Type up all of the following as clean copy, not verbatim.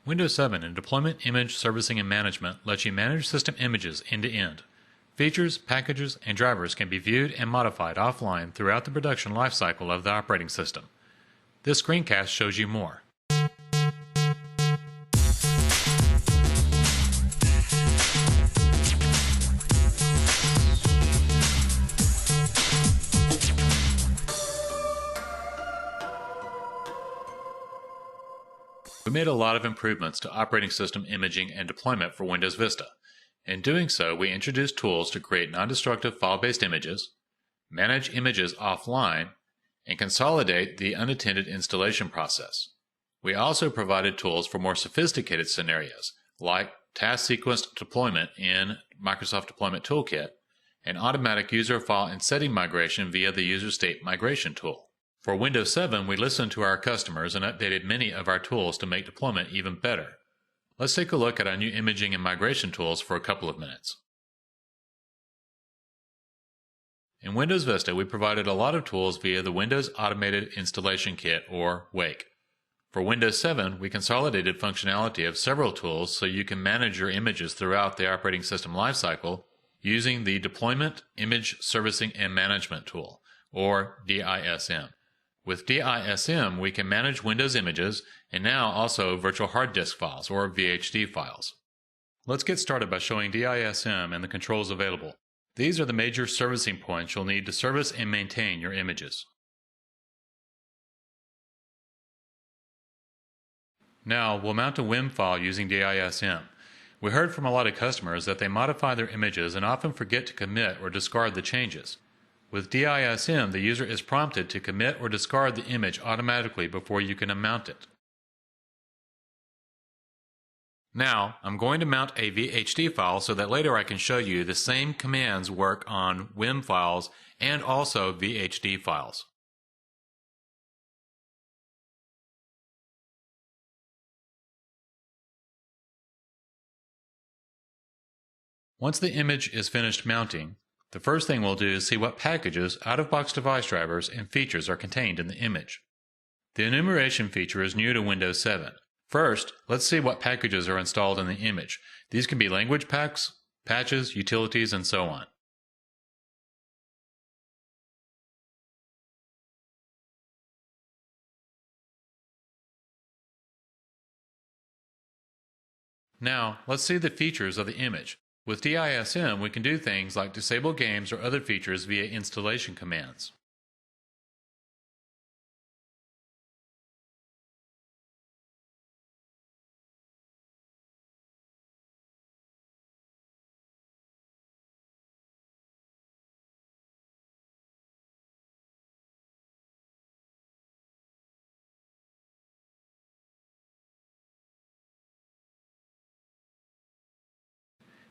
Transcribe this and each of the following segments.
Windows 7 in Deployment, Image, Servicing, and Management lets you manage system images end-to-end. Features, packages, and drivers can be viewed and modified offline throughout the production lifecycle of the operating system. This screencast shows you more. We made a lot of improvements to operating system imaging and deployment for Windows Vista. In doing so, we introduced tools to create non-destructive file-based images, manage images offline, and consolidate the unattended installation process. We also provided tools for more sophisticated scenarios, like task sequenced deployment in Microsoft Deployment Toolkit, and automatic user file and setting migration via the User State Migration tool. For Windows 7, we listened to our customers and updated many of our tools to make deployment even better. Let's take a look at our new imaging and migration tools for a couple of minutes. In Windows Vista, we provided a lot of tools via the Windows Automated Installation Kit, or WAKE. For Windows 7, we consolidated functionality of several tools so you can manage your images throughout the operating system lifecycle using the Deployment, Image, Servicing, and Management tool, or DISM. With DISM, we can manage Windows images and now also virtual hard disk files, or VHD files. Let's get started by showing DISM and the controls available. These are the major servicing points you'll need to service and maintain your images. Now, we'll mount a WIM file using DISM. We heard from a lot of customers that they modify their images and often forget to commit or discard the changes. With DISM, the user is prompted to commit or discard the image automatically before you can mount it. Now, I'm going to mount a VHD file so that later I can show you the same commands work on WIM files and also VHD files. Once the image is finished mounting, the first thing we'll do is see what packages, out-of-box device drivers, and features are contained in the image. The enumeration feature is new to Windows 7. First, let's see what packages are installed in the image. These can be language packs, patches, utilities, and so on. Now, let's see the features of the image. With DISM, we can do things like disable games or other features via installation commands.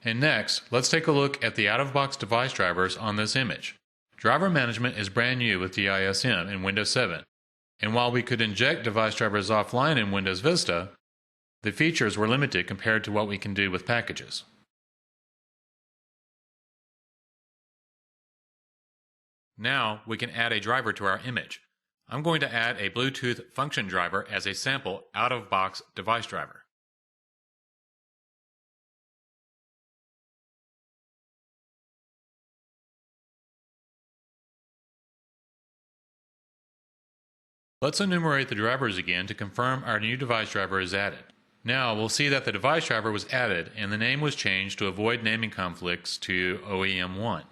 And next, let's take a look at the out-of-box device drivers on this image. Driver management is brand new with DISM in Windows 7, and while we could inject device drivers offline in Windows Vista, the features were limited compared to what we can do with packages. Now we can add a driver to our image. I'm going to add a Bluetooth function driver as a sample out-of-box device driver. Let's enumerate the drivers again to confirm our new device driver is added. Now we'll see that the device driver was added and the name was changed to avoid naming conflicts to OEM1.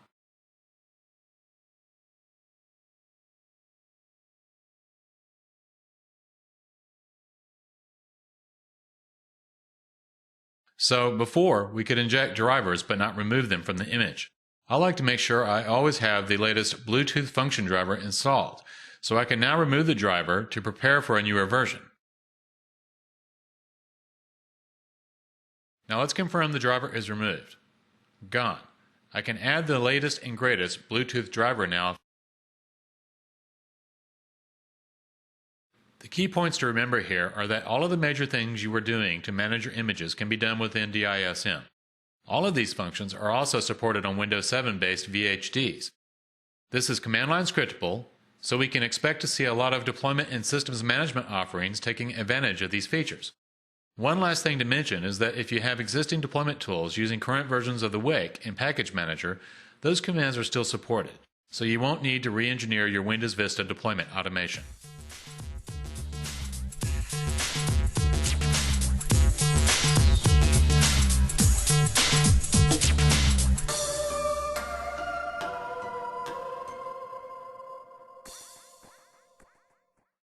So before, we could inject drivers but not remove them from the image. I like to make sure I always have the latest Bluetooth function driver installed, so I can now remove the driver to prepare for a newer version. Now let's confirm the driver is removed. Gone. I can add the latest and greatest Bluetooth driver now. The key points to remember here are that all of the major things you are doing to manage your images can be done within DISM. All of these functions are also supported on Windows 7-based VHDs. This is command line scriptable, so we can expect to see a lot of deployment and systems management offerings taking advantage of these features. One last thing to mention is that if you have existing deployment tools using current versions of the Wake and Package Manager, those commands are still supported, so you won't need to re-engineer your Windows Vista deployment automation.